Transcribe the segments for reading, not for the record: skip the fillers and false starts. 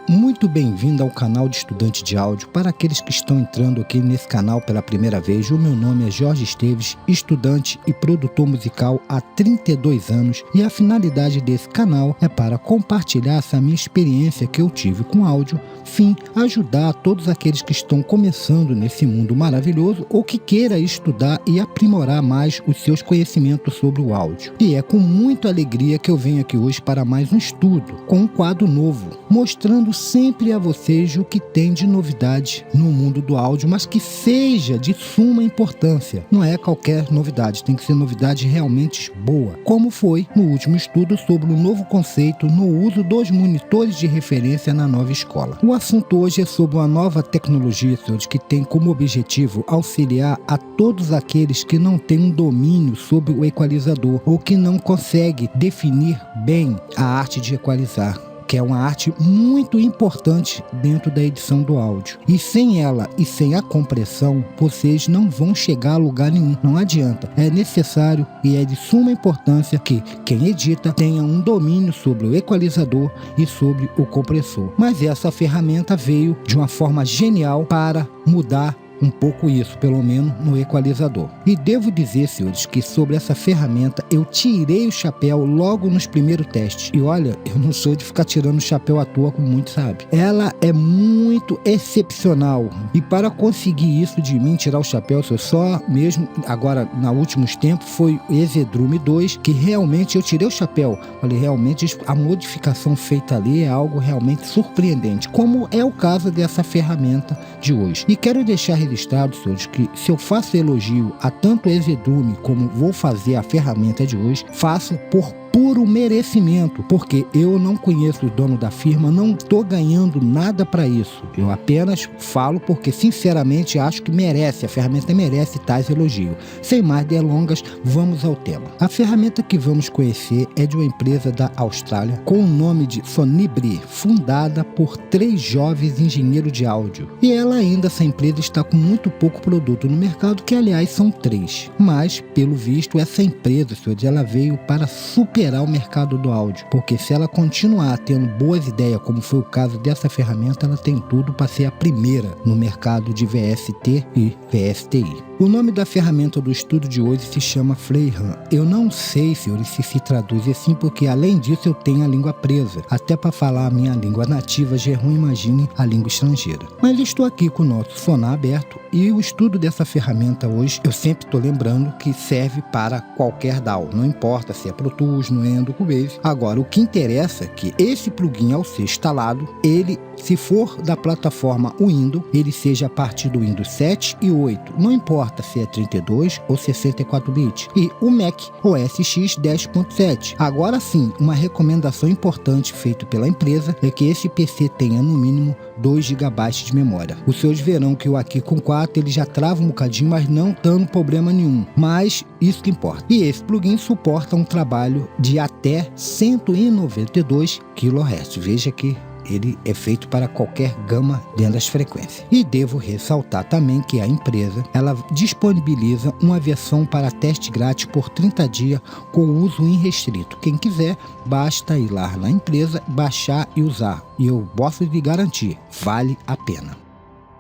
Muito bem-vindo ao canal de Estudante de Áudio. Para aqueles que estão entrando aqui nesse canal pela primeira vez, o meu nome é Jorge Esteves, estudante e produtor musical há 32 anos, e a finalidade desse canal é para compartilhar essa minha experiência que eu tive com áudio, fim ajudar todos aqueles que estão começando nesse mundo maravilhoso ou que queira estudar e aprimorar mais os seus conhecimentos sobre o áudio. E é com muita alegria que eu venho aqui hoje para mais um estudo, com um quadro novo, mostrando sempre a vocês o que tem de novidade no mundo do áudio, mas que seja de suma importância. Não é qualquer novidade, tem que ser novidade realmente boa, como foi no último estudo sobre o novo conceito no uso dos monitores de referência na nova escola. O assunto hoje é sobre uma nova tecnologia, senhores, que tem como objetivo auxiliar a todos aqueles que não têm um domínio sobre o equalizador ou que não conseguem definir bem a arte de equalizar, que é uma arte muito importante dentro da edição do áudio. E sem ela e sem a compressão, vocês não vão chegar a lugar nenhum. Não adianta. É necessário e é de suma importância que quem edita tenha um domínio sobre o equalizador e sobre o compressor. Mas essa ferramenta veio de uma forma genial para mudar um pouco isso, pelo menos no equalizador. E devo dizer, senhores, que sobre essa ferramenta eu tirei o chapéu logo nos primeiros testes. E olha, eu não sou de ficar tirando o chapéu à toa, como muitos sabem. Ela é muito excepcional. E para conseguir isso de mim, tirar o chapéu, eu só mesmo, agora, nos últimos tempos, foi o Ezedrume 2, que realmente eu tirei o chapéu. Falei, realmente, a modificação feita ali é algo realmente surpreendente, como é o caso dessa ferramenta de hoje. E quero deixar registrado, senhores, que se eu faço elogio a tanto Ezedrume como vou fazer a ferramenta de hoje, faço por puro merecimento, porque eu não conheço o dono da firma, não estou ganhando nada para isso. Eu apenas falo porque sinceramente acho que merece, a ferramenta merece tais elogios. Sem mais delongas, vamos ao tema. A ferramenta que vamos conhecer é de uma empresa da Austrália com o nome de Sonibri, fundada por 3 jovens engenheiros de áudio. E ela ainda, essa empresa, está com muito pouco produto no mercado, que aliás são 3. Mas, pelo visto, essa empresa, senhores, ela veio para superar o mercado do áudio, porque se ela continuar tendo boas ideias, como foi o caso dessa ferramenta, ela tem tudo para ser a primeira no mercado de VST e VSTI. O nome da ferramenta do estudo de hoje se chama Fleihan. Eu não sei, senhores, se traduz assim, porque além disso eu tenho a língua presa. Até para falar a minha língua nativa já é ruim, imagine a língua estrangeira. Mas estou aqui com o nosso sonar aberto e o estudo dessa ferramenta hoje, eu sempre estou lembrando que serve para qualquer DAW. Não importa se é Pro Tools, Nuendo, Cubase. Agora, o que interessa é que esse plugin, ao ser instalado, ele, se for da plataforma Windows, ele seja a partir do Windows 7 e 8. Não importa se é 32 ou 64 bits. E o Mac OS X 10.7. Agora sim, uma recomendação importante feita pela empresa é que esse PC tenha no mínimo 2 GB de memória. Os senhores verão que o aqui com 4 ele já trava um bocadinho, mas não dando problema nenhum. Mas isso que importa. E esse plugin suporta um trabalho de até 192 kHz. Veja que ele é feito para qualquer gama dentro das frequências. E devo ressaltar também que a empresa, ela disponibiliza uma versão para teste grátis por 30 dias com uso irrestrito. Quem quiser, basta ir lá na empresa, baixar e usar. E eu posso lhe garantir, vale a pena.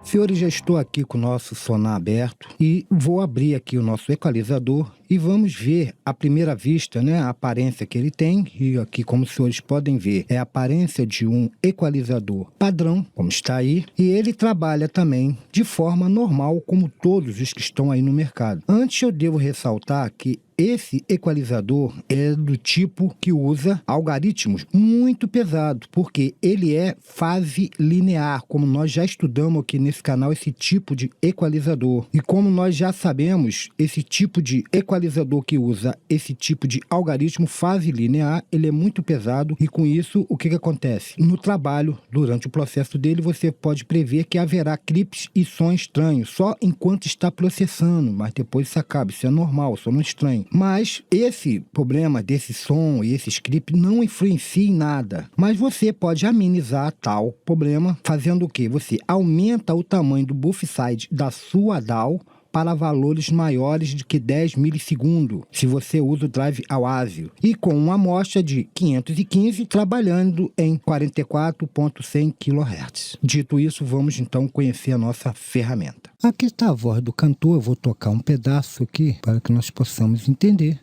Senhores, já estou aqui com o nosso sonar aberto e vou abrir aqui o nosso equalizador e vamos ver à primeira vista, né, a aparência que ele tem. E aqui, como os senhores podem ver, é a aparência de um equalizador padrão, como está aí. E ele trabalha também de forma normal, como todos os que estão aí no mercado. Antes, eu devo ressaltar que esse equalizador é do tipo que usa algoritmos muito pesados, porque ele é fase linear, como nós já estudamos aqui nesse canal, esse tipo de equalizador. E como nós já sabemos, esse tipo de equalizador que usa esse tipo de algoritmo fase linear, ele é muito pesado e com isso, o que acontece? No trabalho, durante o processo dele, você pode prever que haverá clipes e sons estranhos, só enquanto está processando, mas depois isso acaba, isso é normal, som não estranho. Mas esse problema desse som e esse script não influencia em nada. Mas você pode amenizar tal problema fazendo o quê? Você aumenta o tamanho do buff size da sua DAW para valores maiores de que 10 milissegundos, se você usa o drive Awasio, e com uma amostra de 515 trabalhando em 44.100 kHz. Dito isso, vamos então conhecer a nossa ferramenta. Aqui está a voz do cantor, eu vou tocar um pedaço aqui para que nós possamos entender.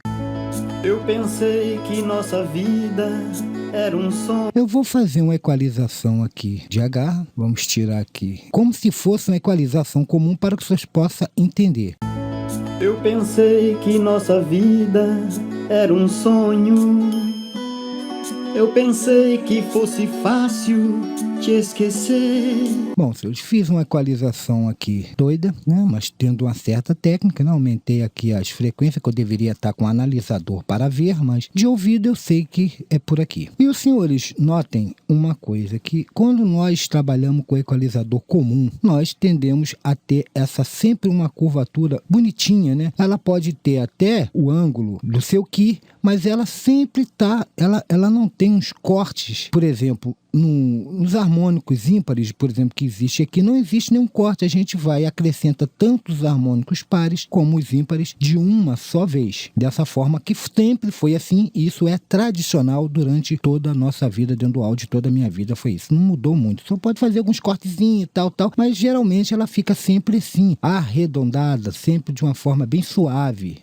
Eu pensei que nossa vida era um sonho. Eu vou fazer uma equalização aqui de H, vamos tirar aqui, como se fosse uma equalização comum para que vocês possam entender. Eu pensei que nossa vida era um sonho. Eu pensei que fosse fácil te esquecer. Bom, eu fiz uma equalização aqui doida, né? Mas tendo uma certa técnica, né? Aumentei aqui as frequências que eu deveria estar com o analisador para ver, mas de ouvido eu sei que é por aqui. E os senhores notem uma coisa, que quando nós trabalhamos com equalizador comum, nós tendemos a ter sempre uma curvatura bonitinha, né? Ela pode ter até o ângulo do seu Ki, mas ela sempre ela não tem uns cortes, por exemplo, nos harmônicos ímpares, por exemplo, que existe aqui, não existe nenhum corte. A gente vai e acrescenta tanto os harmônicos pares como os ímpares de uma só vez. Dessa forma que sempre foi assim, e isso é tradicional durante toda a nossa vida dentro do áudio, toda a minha vida foi isso. Não mudou muito. Só pode fazer alguns cortezinhos e tal, mas geralmente ela fica sempre assim, arredondada, sempre de uma forma bem suave,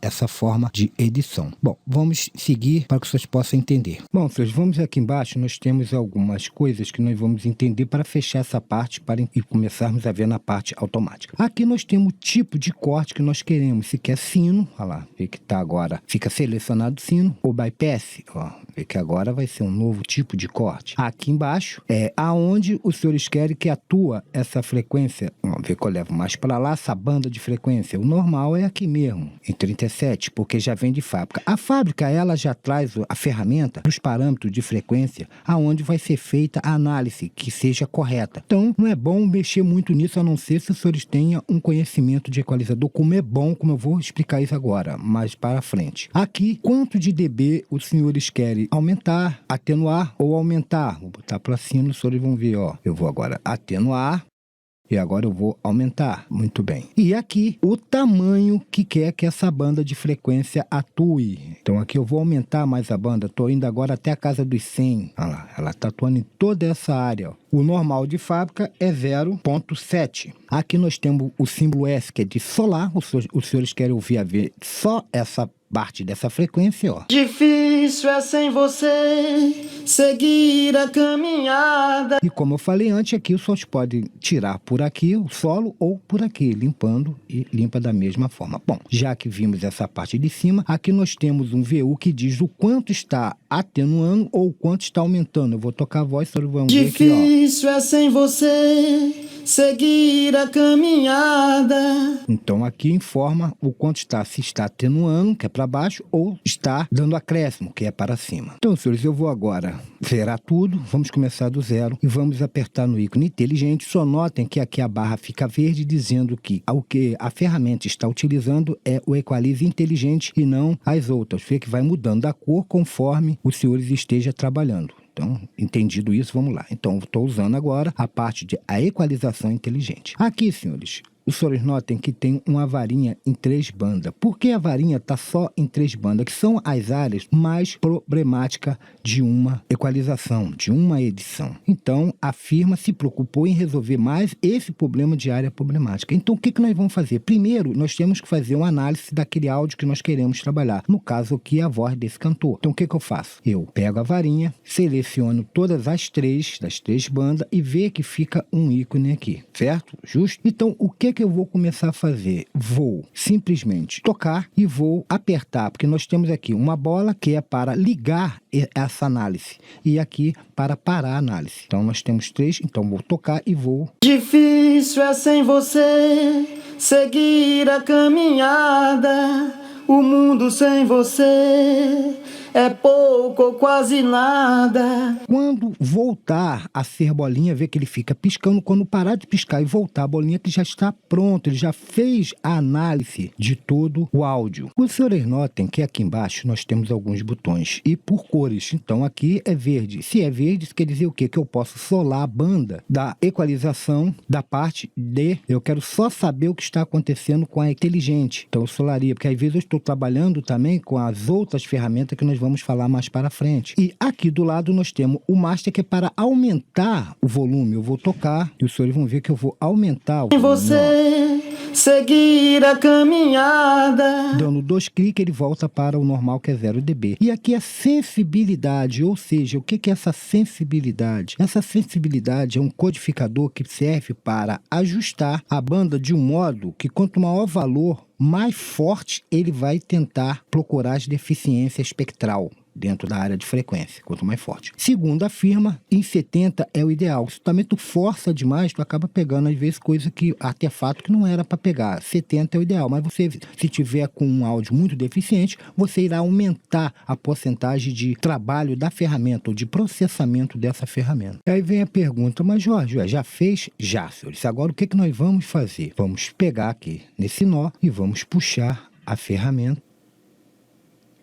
essa forma de edição. Bom, vamos seguir para que vocês possam entender. Bom, senhores, vamos aqui embaixo, nós temos algumas coisas que nós vamos entender para fechar essa parte e começarmos a ver na parte automática. Aqui nós temos o tipo de corte que nós queremos. Se quer sino, olha lá, vê que está agora, fica selecionado sino, ou bypass, ó, vê que agora vai ser um novo tipo de corte. Aqui embaixo é aonde os senhores querem que atua essa frequência. Ó, vê que eu levo mais para lá essa banda de frequência. O normal é aqui mesmo, em 37, porque já vem de fábrica. A fábrica, ela já traz a ferramenta para os parâmetros de frequência, aonde vai ser feita a análise que seja correta. Então, não é bom mexer muito nisso, a não ser se os senhores tenham um conhecimento de equalizador, como é bom, como eu vou explicar isso agora, mais para frente. Aqui, quanto de dB os senhores querem aumentar, atenuar ou aumentar? Vou botar para cima, os senhores vão ver, ó. Eu vou agora atenuar. E agora eu vou aumentar. Muito bem. E aqui, o tamanho que quer que essa banda de frequência atue. Então aqui eu vou aumentar mais a banda. Estou indo agora até a casa dos 100. Olha lá, ela está atuando em toda essa área. Ó. O normal de fábrica é 0.7. Aqui nós temos o símbolo S, que é de solar. Os senhores querem ouvir a ver só essa parte dessa frequência, ó. Difícil é sem você seguir a caminhada. E como eu falei antes, aqui os senhores podem tirar por aqui o solo ou por aqui, limpando e limpa da mesma forma. Bom, já que vimos essa parte de cima, aqui nós temos um VU que diz o quanto está atenuando ou o quanto está aumentando. Eu vou tocar a voz, senhores vão ver aqui, ó. Difícil é sem você seguir a caminhada. Então aqui informa o quanto está, se está atenuando, que é para baixo, ou está dando acréscimo, que é para cima. Então, senhores, eu vou agora zerar tudo, vamos começar do zero e vamos apertar no ícone inteligente. Só notem que aqui a barra fica verde, dizendo que o que a ferramenta está utilizando é o equalize inteligente e não as outras. Vê que vai mudando a cor conforme os senhores estejam trabalhando. Então, entendido isso, vamos lá. Então, estou usando agora a parte de a equalização inteligente. Aqui, senhores, os senhores notem que tem uma varinha em 3 bandas. Por que a varinha está só em 3 bandas? Que são as áreas mais problemáticas de uma equalização, de uma edição. Então, a firma se preocupou em resolver mais esse problema de área problemática. Então, o que nós vamos fazer? Primeiro, nós temos que fazer uma análise daquele áudio que nós queremos trabalhar. No caso aqui, a voz desse cantor. Então, o que eu faço? Eu pego a varinha, seleciono todas das 3 bandas e vejo que fica um ícone aqui, certo? Justo? Então, o que eu vou começar a fazer? Vou simplesmente tocar e vou apertar, porque nós temos aqui uma bola que é para ligar essa análise e aqui para parar a análise. Então nós temos 3, então vou tocar e vou. Difícil é sem você seguir a caminhada. O mundo sem você é pouco ou quase nada. Quando voltar a ser bolinha, vê que ele fica piscando. Quando parar de piscar e voltar a bolinha, que já está pronto, ele já fez a análise de todo o áudio. Os senhores notem que aqui embaixo nós temos alguns botões e por cores. Então aqui é verde. Se é verde, isso quer dizer o quê? Que eu posso solar a banda da equalização da parte de... Eu quero só saber o que está acontecendo com a inteligente. Então eu solaria, porque às vezes eu estou trabalhando também com as outras ferramentas que nós vamos falar mais para frente. E aqui do lado nós temos o master, que é para aumentar o volume. Eu vou tocar e os senhores vão ver que eu vou aumentar o volume. Você seguir a caminhada. Dando 2 cliques, ele volta para o normal, que é 0 dB. E aqui é sensibilidade, ou seja, o que é essa sensibilidade? Essa sensibilidade é um codificador que serve para ajustar a banda de um modo que quanto maior valor, mais forte ele vai tentar procurar as deficiências espectral dentro da área de frequência, quanto mais forte. Segundo afirma, em 70 é o ideal. Se também tu força demais, tu acaba pegando às vezes coisa que, artefato que não era para pegar. 70 é o ideal, mas você, se tiver com um áudio muito deficiente, você irá aumentar a porcentagem de trabalho da ferramenta ou de processamento dessa ferramenta. E aí vem a pergunta, mas Jorge, já fez? Já, senhores. Agora o que nós vamos fazer? Vamos pegar aqui nesse nó e vamos puxar a ferramenta.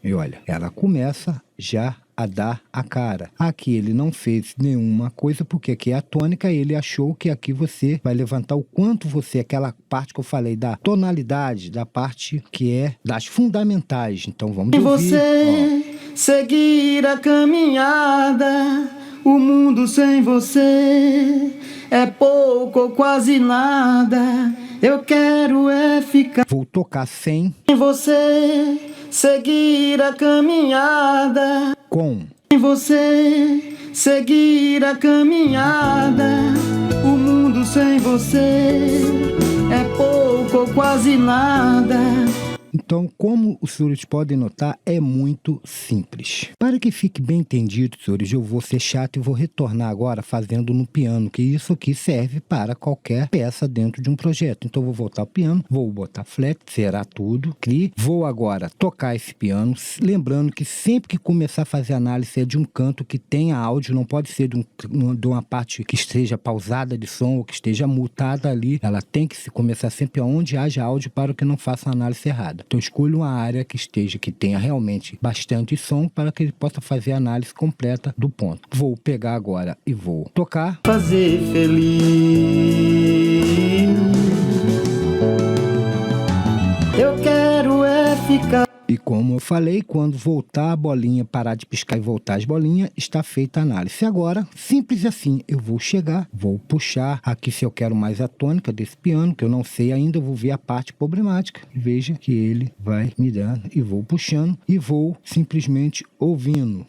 E olha, ela começa já a dar a cara. Aqui ele não fez nenhuma coisa, porque aqui é a tônica, ele achou que aqui você vai levantar o quanto você, aquela parte que eu falei da tonalidade, da parte que é das fundamentais. Então vamos ouvir. E você seguir a caminhada, o mundo sem você é pouco ou quase nada. Eu quero é ficar. Vou tocar sem. E você seguir a caminhada. Com. E você seguir a caminhada, o mundo sem você é pouco ou quase nada. Então, como os senhores podem notar, é muito simples. Para que fique bem entendido, senhores, eu vou ser chato e vou retornar agora fazendo no piano, que isso aqui serve para qualquer peça dentro de um projeto. Então, eu vou voltar ao piano, vou botar flat, será tudo, CLI. Vou agora tocar esse piano, lembrando que sempre que começar a fazer análise é de um canto que tenha áudio, não pode ser de uma parte que esteja pausada de som ou que esteja mutada ali. Ela tem que se começar sempre onde haja áudio para que não faça a análise errada. Então, escolha uma área que tenha realmente bastante som para que ele possa fazer a análise completa do ponto. Vou pegar agora e vou tocar. Fazer feliz. Eu quero é ficar. E como eu falei, quando voltar a bolinha, parar de piscar e voltar as bolinhas, está feita a análise. Agora, simples assim, eu vou chegar, vou puxar aqui se eu quero mais a tônica desse piano, que eu não sei ainda, eu vou ver a parte problemática. Veja que ele vai me dando e vou puxando e vou simplesmente ouvindo.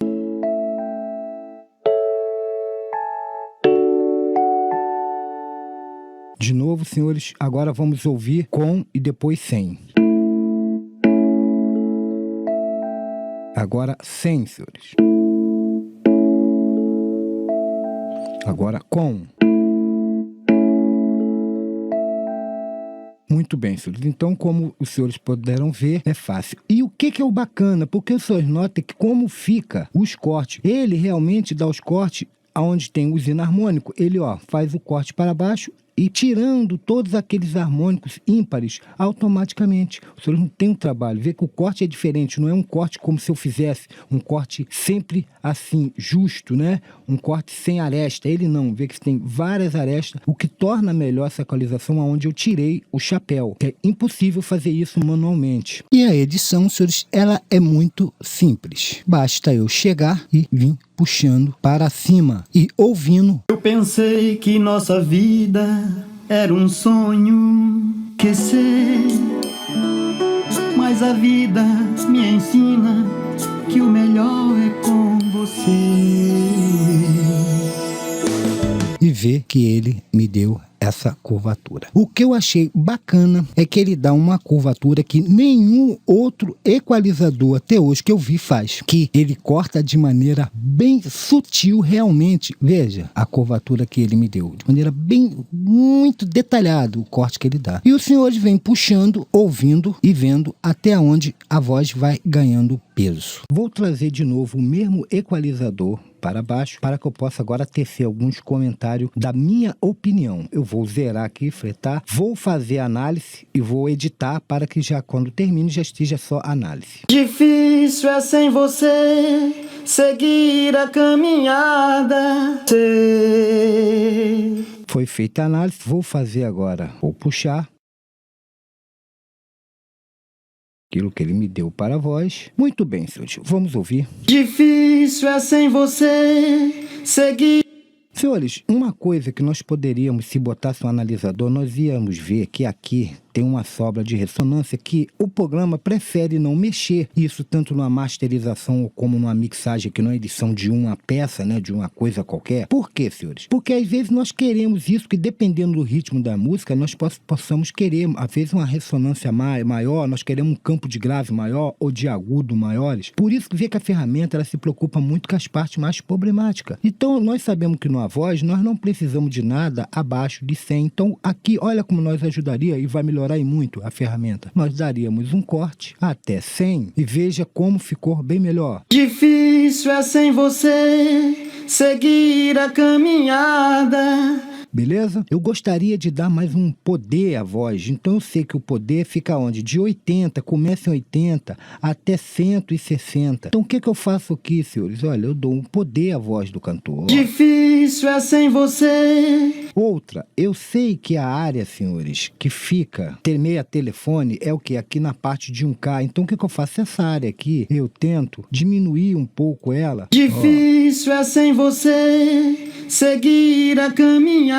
De novo, senhores, agora vamos ouvir com e depois sem. Agora sem, senhores. Agora com. Muito bem, senhores. Então, como os senhores puderam ver, é fácil. E o que é o bacana? Porque os senhores notam que como fica os cortes. Ele realmente dá os cortes onde tem o inarmônico. Ele faz o corte para baixo e tirando todos aqueles harmônicos ímpares automaticamente. O senhor não tem um trabalho. Vê que o corte é diferente, não é um corte como se eu fizesse um corte sempre assim, justo, né? Um corte sem aresta. Ele não, vê que tem várias arestas, o que torna melhor essa equalização onde eu tirei o chapéu. É impossível fazer isso manualmente. E a edição, senhores, ela é muito simples. Basta eu chegar e vir puxando para cima e ouvindo. Eu pensei que nossa vida era um sonho que sei, mas a vida me ensina que o melhor é com você. E ver que ele me deu essa curvatura. O que eu achei bacana é que ele dá uma curvatura que nenhum outro equalizador até hoje que eu vi faz, que ele corta de maneira bem sutil realmente. Veja a curvatura que ele me deu, de maneira bem, muito detalhada o corte que ele dá. E os senhores vêm puxando, ouvindo e vendo até onde a voz vai ganhando peso. Vou trazer de novo o mesmo equalizador para baixo, para que eu possa agora tecer alguns comentários da minha opinião. Eu vou zerar aqui, fretar, vou fazer análise e vou editar para que já quando termine já esteja só análise. Difícil é sem você seguir a caminhada. Foi feita a análise, vou fazer agora, vou puxar aquilo que ele me deu para a voz. Muito bem, senhores, vamos ouvir. Difícil é sem você seguir. Senhores, uma coisa que nós poderíamos, se botasse um analisador, nós íamos ver que aqui tem uma sobra de ressonância que o programa prefere não mexer. Isso tanto numa masterização como numa mixagem, que não é edição de uma peça, né, de uma coisa qualquer. Por quê, senhores? Porque às vezes nós queremos isso, que dependendo do ritmo da música, nós possamos querer, às vezes, uma ressonância maior, nós queremos um campo de grave maior ou de agudo maiores. Por isso que vê que a ferramenta ela se preocupa muito com as partes mais problemáticas. Então, nós sabemos que numa voz, nós não precisamos de nada abaixo de 100. Então, aqui, olha como nós ajudaria e vai melhorar e muito a ferramenta. Nós daríamos um corte até 100 e veja como ficou bem melhor. Difícil é sem você seguir a caminhada. Beleza? Eu gostaria de dar mais um poder à voz, então eu sei que o poder fica onde? De 80, começa em 80 até 160. Então o que eu faço aqui, senhores? Olha, eu dou um poder à voz do cantor. Difícil é sem você. Outra, eu sei que a área, senhores, que fica meia telefone é o que? Aqui na parte de 1K. Então o que eu faço? Essa área aqui, eu tento diminuir um pouco ela. Difícil é sem você seguir a caminhada.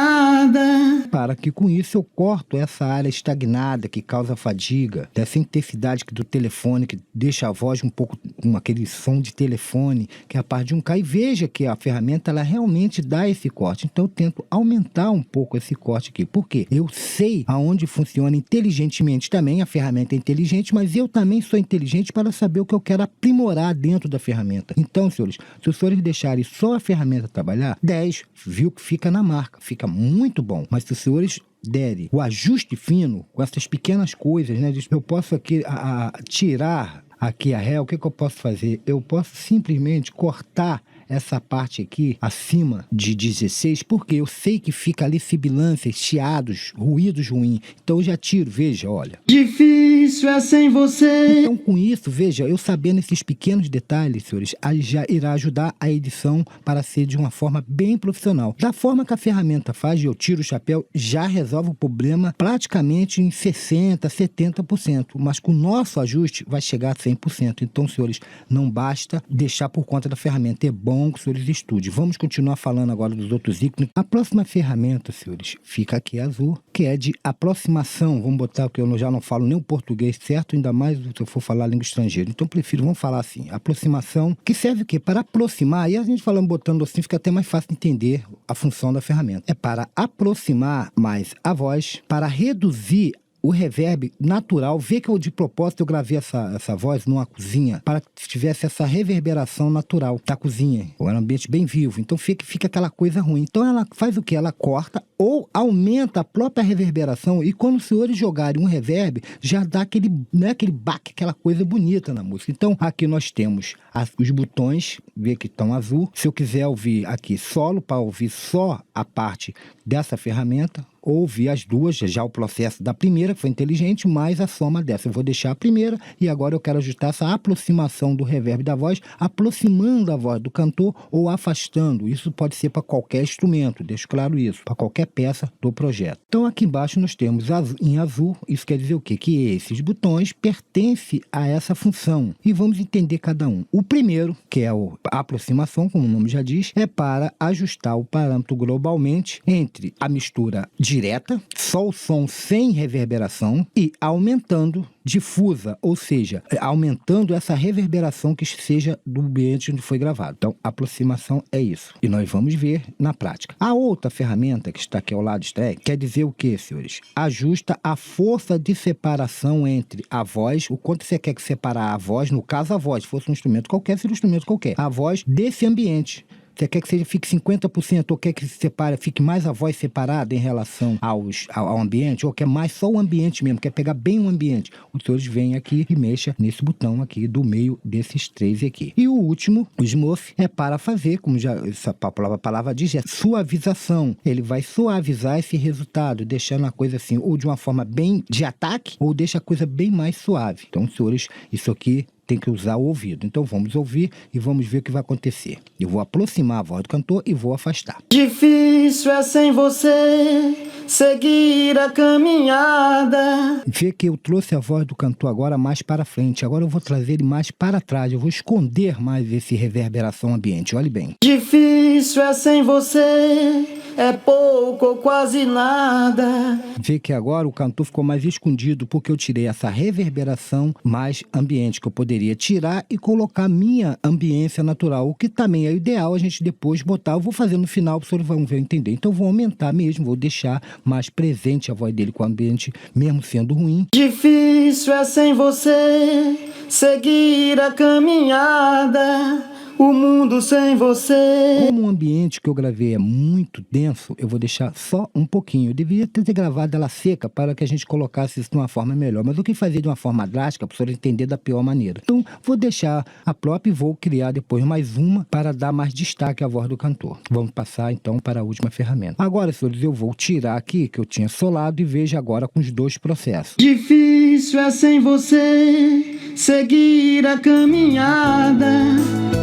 Para que com isso eu corto essa área estagnada que causa fadiga, dessa intensidade do telefone, que deixa a voz um pouco com aquele som de telefone, que é a parte de 1K, e veja que a ferramenta ela realmente dá esse corte. Então eu tento aumentar um pouco esse corte aqui. Por quê? Eu sei aonde funciona inteligentemente também, a ferramenta é inteligente, mas eu também sou inteligente para saber o que eu quero aprimorar dentro da ferramenta. Então, senhores, se os senhores deixarem só a ferramenta trabalhar, 10, viu que fica na marca, fica muito bom. Mas se os senhores derem o ajuste fino com essas pequenas coisas, né? Eu posso aqui tirar aqui a ré, o que eu posso fazer? Eu posso simplesmente cortar essa parte aqui acima de 16, porque eu sei que fica ali sibilâncias, chiados, ruídos ruins. Então eu já tiro, veja, olha. Difícil é sem você. Então com isso, veja, eu sabendo esses pequenos detalhes, senhores, aí já irá ajudar a edição para ser de uma forma bem profissional. Da forma que a ferramenta faz, eu tiro o chapéu, já resolve o problema praticamente em 60%, 70%. Mas com o nosso ajuste vai chegar a 100%. Então, senhores, não basta deixar por conta da ferramenta. É bom que os senhores estudem. Vamos continuar falando agora dos outros ícones. A próxima ferramenta, senhores, fica aqui azul, que é de aproximação. Vamos botar, que eu já não falo nem o português certo, ainda mais se eu for falar língua estrangeira. Então, prefiro, vamos falar assim, aproximação, que serve o quê? Para aproximar, e a gente falando, botando assim, fica até mais fácil de entender a função da ferramenta. É para aproximar mais a voz, para reduzir o reverb natural. Vê que eu, de propósito, eu gravei essa voz numa cozinha para que tivesse essa reverberação natural da cozinha. É um ambiente bem vivo, então fica aquela coisa ruim. Então ela faz o que? Ela corta ou aumenta a própria reverberação, e quando os senhores jogarem um reverb, já dá aquele, né, aquele baque, aquela coisa bonita na música. Então aqui nós temos os botões, vê que estão azul. Se eu quiser ouvir aqui solo, para ouvir só a parte dessa ferramenta, ou ouvir as duas, já o processo da primeira, que foi inteligente, mais a soma dessa. Eu vou deixar a primeira e agora eu quero ajustar essa aproximação do reverb da voz, aproximando a voz do cantor ou afastando. Isso pode ser para qualquer instrumento, deixo claro isso, para qualquer peça do projeto. Então aqui embaixo nós temos em azul, isso quer dizer o quê? Que esses botões pertencem a essa função. E vamos entender cada um. O primeiro, que é a aproximação, como o nome já diz, é para ajustar o parâmetro globalmente entre a mistura direta, só o som sem reverberação, e aumentando difusa, ou seja, aumentando essa reverberação que seja do ambiente onde foi gravado. Então, aproximação é isso. E nós vamos ver na prática. A outra ferramenta que está aqui ao lado, quer dizer o que, senhores? Ajusta a força de separação entre a voz, o quanto você quer que separar a voz, no caso a voz, se fosse um instrumento qualquer, seria um instrumento qualquer, a voz desse ambiente. Você quer que fique 50% ou quer que fique mais a voz separada em relação ao ambiente, ou quer mais só o ambiente mesmo, quer pegar bem o ambiente. Os senhores vêm aqui e mexam nesse botão aqui do meio desses três aqui. E o último, o Smooth, é para fazer, como já essa palavra diz, é suavização. Ele vai suavizar esse resultado, deixando a coisa assim, ou de uma forma bem de ataque, ou deixa a coisa bem mais suave. Então, senhores, isso aqui tem que usar o ouvido. Então vamos ouvir e vamos ver o que vai acontecer. Eu vou aproximar a voz do cantor e vou afastar. Difícil é sem você seguir a caminhada. Vê que eu trouxe a voz do cantor agora mais para frente. Agora eu vou trazer ele mais para trás. Eu vou esconder mais esse reverberação ambiente. Olhe bem. Difícil é sem você, é pouco ou quase nada. Vê que agora o cantor ficou mais escondido porque eu tirei essa reverberação mais ambiente que eu poderia tirar e colocar minha ambiência natural, o que também é ideal a gente depois botar. Eu vou fazer no final, os senhores vão ver, entender. Então eu vou aumentar mesmo, vou deixar mais presente a voz dele com o ambiente, mesmo sendo ruim. Difícil é sem você seguir a caminhada, o mundo sem você. Como o ambiente que eu gravei é muito denso, eu vou deixar só um pouquinho. Eu deveria ter gravado ela seca para que a gente colocasse isso de uma forma melhor. Mas eu quis fazer de uma forma drástica para o senhor entender da pior maneira. Então, vou deixar a própria e vou criar depois mais uma para dar mais destaque à voz do cantor. Vamos passar então para a última ferramenta. Agora, senhores, eu vou tirar aqui que eu tinha solado e veja agora com os dois processos. Difícil é sem você seguir a caminhada,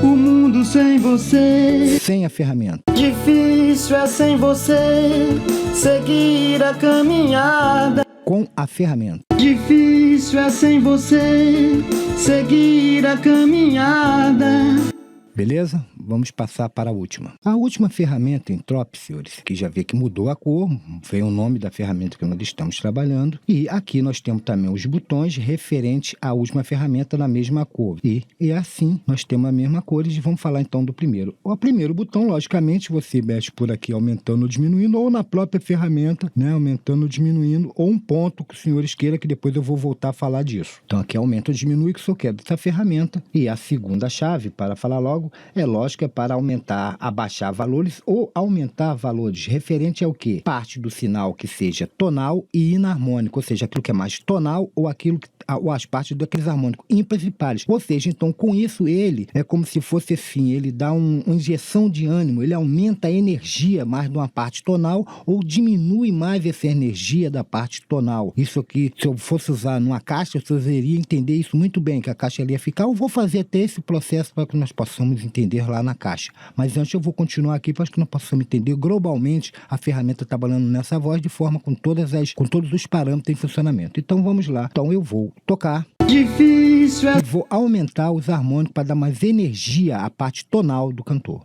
o mundo sem você. Sem a ferramenta. Difícil é sem você seguir a caminhada. Com a ferramenta. Difícil é sem você seguir a caminhada. Beleza? Vamos passar para a última. A última ferramenta em Trop, senhores, que já vê que mudou a cor, veio o nome da ferramenta que nós estamos trabalhando. E aqui nós temos também os botões referentes à última ferramenta na mesma cor. E assim nós temos a mesma cor e vamos falar então do primeiro. O primeiro botão, logicamente, você mexe por aqui aumentando ou diminuindo, ou na própria ferramenta, né, aumentando ou diminuindo, ou um ponto que os senhores queiram, que depois eu vou voltar a falar disso. Então aqui aumenta ou diminui, que eu só quero dessa ferramenta. E a segunda chave, para falar logo, é lógico, é para aumentar, abaixar valores ou aumentar valores. Referente ao quê? Parte do sinal que seja tonal e inarmônico, ou seja, aquilo que é mais tonal ou aquilo que ou as partes daqueles harmônicos ímpares e pares. Ou seja, então com isso ele é como se fosse assim, ele dá uma injeção de ânimo, ele aumenta a energia mais de uma parte tonal ou diminui mais essa energia da parte tonal. Isso aqui, se eu fosse usar numa caixa, eu iria entender isso muito bem, que a caixa ali ia ficar. Eu vou fazer até esse processo para que nós possamos entender lá na caixa. Mas antes eu vou continuar aqui para que nós possamos entender globalmente a ferramenta trabalhando nessa voz de forma com todos os parâmetros em funcionamento. Então vamos lá. Então eu vou tocar. Difícil é... E vou aumentar os harmônicos para dar mais energia à parte tonal do cantor.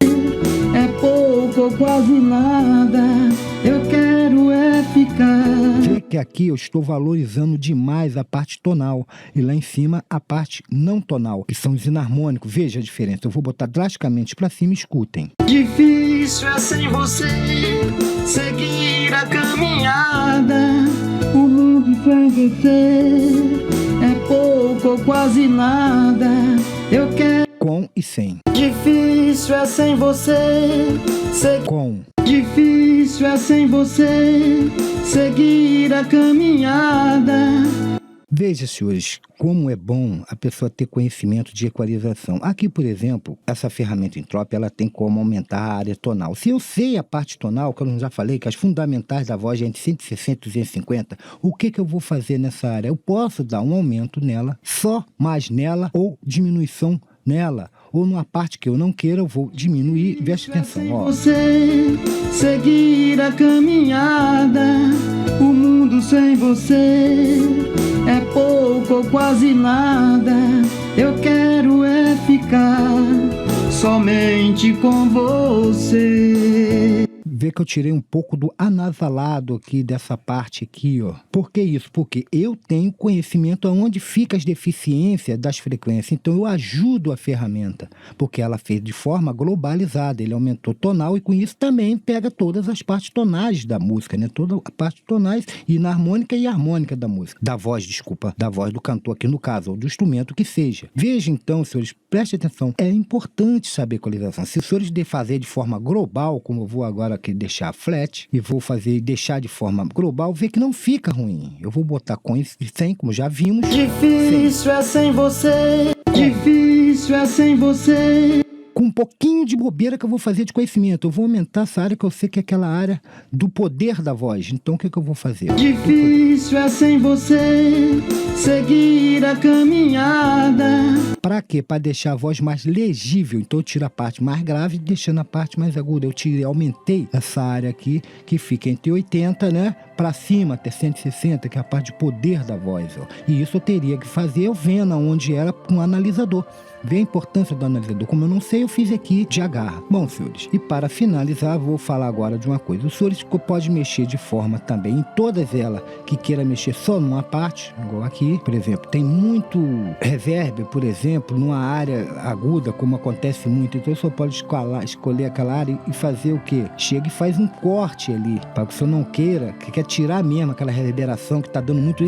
É pouco ou quase nada, eu quero é ficar. Vê que aqui eu estou valorizando demais a parte tonal e lá em cima a parte não tonal, que são os inarmônicos. Veja a diferença, eu vou botar drasticamente para cima e escutem. Difícil é sem você seguir a caminhada, o mundo sem você é pouco ou quase nada, eu quero. Com e sem. Difícil é sem você com. Difícil é sem você seguir a caminhada. Veja, senhores, como é bom a pessoa ter conhecimento de equalização. Aqui, por exemplo, essa ferramenta Entrop, ela tem como aumentar a área tonal. Se eu sei a parte tonal, que eu já falei, que as fundamentais da voz é entre 160 e 250, o que eu vou fazer nessa área? Eu posso dar um aumento nela, só mais nela, ou diminuição nela, ou numa parte que eu não queira, eu vou diminuir. Preste atenção, ó. Você seguir a caminhada, o mundo sem você é pouco ou quase nada, eu quero é ficar somente com você. vê que eu tirei um pouco do anasalado aqui dessa parte aqui, ó. Por que isso? Porque eu tenho conhecimento aonde fica as deficiências das frequências. Então eu ajudo a ferramenta, porque ela fez de forma globalizada. Ele aumentou tonal e com isso também pega todas as partes tonais da música, né? Toda a parte tonais e na harmônica e harmônica da música. Da voz, desculpa. Da voz do cantor aqui no caso, ou do instrumento que seja. Veja então, senhores, preste atenção. É importante saber equalização. Se os senhores fazer de forma global, como eu vou agora aqui deixar flat, e vou fazer e deixar de forma global, vê que não fica ruim. Eu vou botar com isso sem, como já vimos. Difícil é sem você, difícil é sem você. Com um pouquinho de bobeira que eu vou fazer de conhecimento, eu vou aumentar essa área que eu sei que é aquela área do poder da voz. Então o que eu vou fazer? Difícil é sem você seguir a caminhada. Para quê? Para deixar a voz mais legível. Então eu tiro a parte mais grave, deixando a parte mais aguda. Eu aumentei essa área aqui, que fica entre 80, né? Para cima, até 160, que é a parte de poder da voz. Ó. E isso eu teria que fazer eu vendo aonde era com o analisador. Vê a importância do analisador. Como eu não sei, eu fiz aqui de agarra. Bom, senhores, e para finalizar, vou falar agora de uma coisa. Os senhores podem mexer de forma também em todas elas, que queira mexer só numa parte, igual aqui, por exemplo. Tem muito reverb, por exemplo, numa área aguda, como acontece muito. Então, o senhor pode escolher aquela área e fazer o quê? Chega e faz um corte ali, para que o senhor não queira, que quer tirar mesmo aquela reverberação que está dando muito...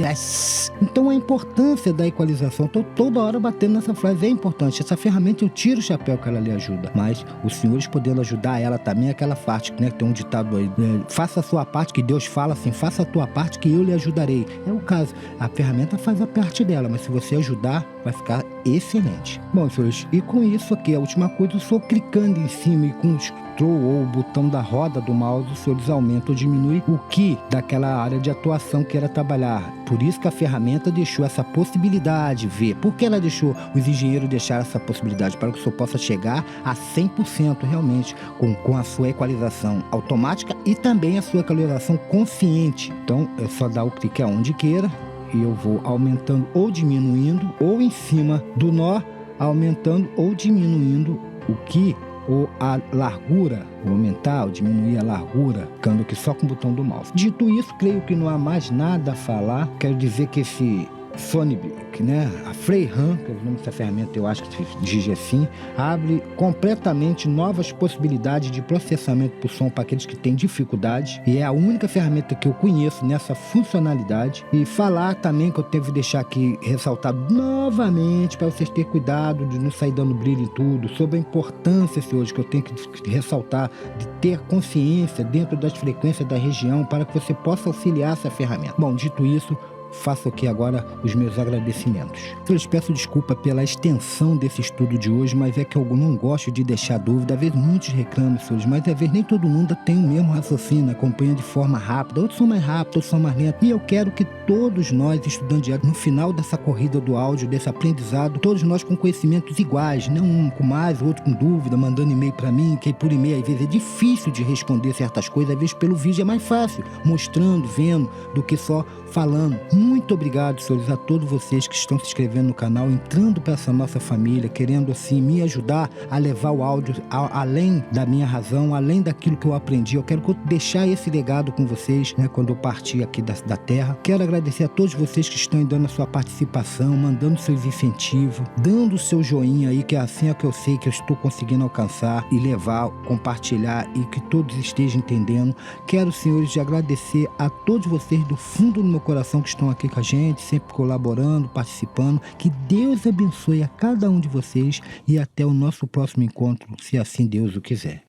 Então, a importância da equalização. Estou toda hora batendo nessa frase, é importante. Essa ferramenta eu tiro o chapéu que ela lhe ajuda, mas os senhores podendo ajudar ela também, aquela parte, né, que tem um ditado aí, faça a sua parte, que Deus fala assim, faça a tua parte que eu lhe ajudarei. É o caso, a ferramenta faz a parte dela, mas se você ajudar, vai ficar excelente. Bom, senhores, e com isso aqui, a última coisa, eu estou clicando em cima e com o scroll ou o botão da roda do mouse, os senhores aumentam ou diminuem o que daquela área de atuação que era trabalhar. Por isso que a ferramenta deixou essa possibilidade, ver. Por que ela deixou? Os engenheiros deixaram essa possibilidade para que o senhor possa chegar a 100% realmente com a sua equalização automática e também a sua equalização consciente. Então, é só dar o clique aonde queira e eu vou aumentando ou diminuindo, ou em cima do nó, aumentando ou diminuindo o que ou a largura, vou aumentar ou diminuir a largura, ficando aqui só com o botão do mouse. Dito isso, creio que não há mais nada a falar. Quero dizer que esse Sonic, né, a Freyhan, que é o nome dessa ferramenta, eu acho que se diz assim, abre completamente novas possibilidades de processamento por som para aqueles que têm dificuldade, e é a única ferramenta que eu conheço nessa funcionalidade. E falar também que eu tenho que deixar aqui ressaltado novamente para vocês terem cuidado de não sair dando brilho em tudo, sobre a importância, senhores, que eu tenho que ressaltar de ter consciência dentro das frequências da região para que você possa auxiliar essa ferramenta. Bom, dito isso, faço aqui agora os meus agradecimentos. Eu lhes peço desculpa pela extensão desse estudo de hoje, mas é que eu não gosto de deixar dúvida. Às vezes muitos reclamam, senhores, mas às vezes nem todo mundo tem o mesmo raciocínio, acompanha de forma rápida. Outros são mais rápidos, outros são mais lentos. E eu quero que todos nós, estudantes de áudio, no final dessa corrida do áudio, desse aprendizado, todos nós com conhecimentos iguais, não um com mais, o outro com dúvida, mandando e-mail para mim, que por e-mail às vezes é difícil de responder certas coisas, às vezes pelo vídeo é mais fácil, mostrando, vendo, do que só falando. Muito obrigado, senhores, a todos vocês que estão se inscrevendo no canal, entrando para essa nossa família, querendo assim me ajudar a levar o áudio além da minha razão, além daquilo que eu aprendi. Eu quero deixar esse legado com vocês, né, quando eu partir aqui da terra. Quero agradecer a todos vocês que estão dando a sua participação, mandando seus incentivos, dando o seu joinha aí, que é assim é que eu sei que eu estou conseguindo alcançar e levar, compartilhar e que todos estejam entendendo. Quero, senhores, de agradecer a todos vocês do fundo do meu coração que estão aqui com a gente, sempre colaborando, participando. Que Deus abençoe a cada um de vocês e até o nosso próximo encontro, se assim Deus o quiser.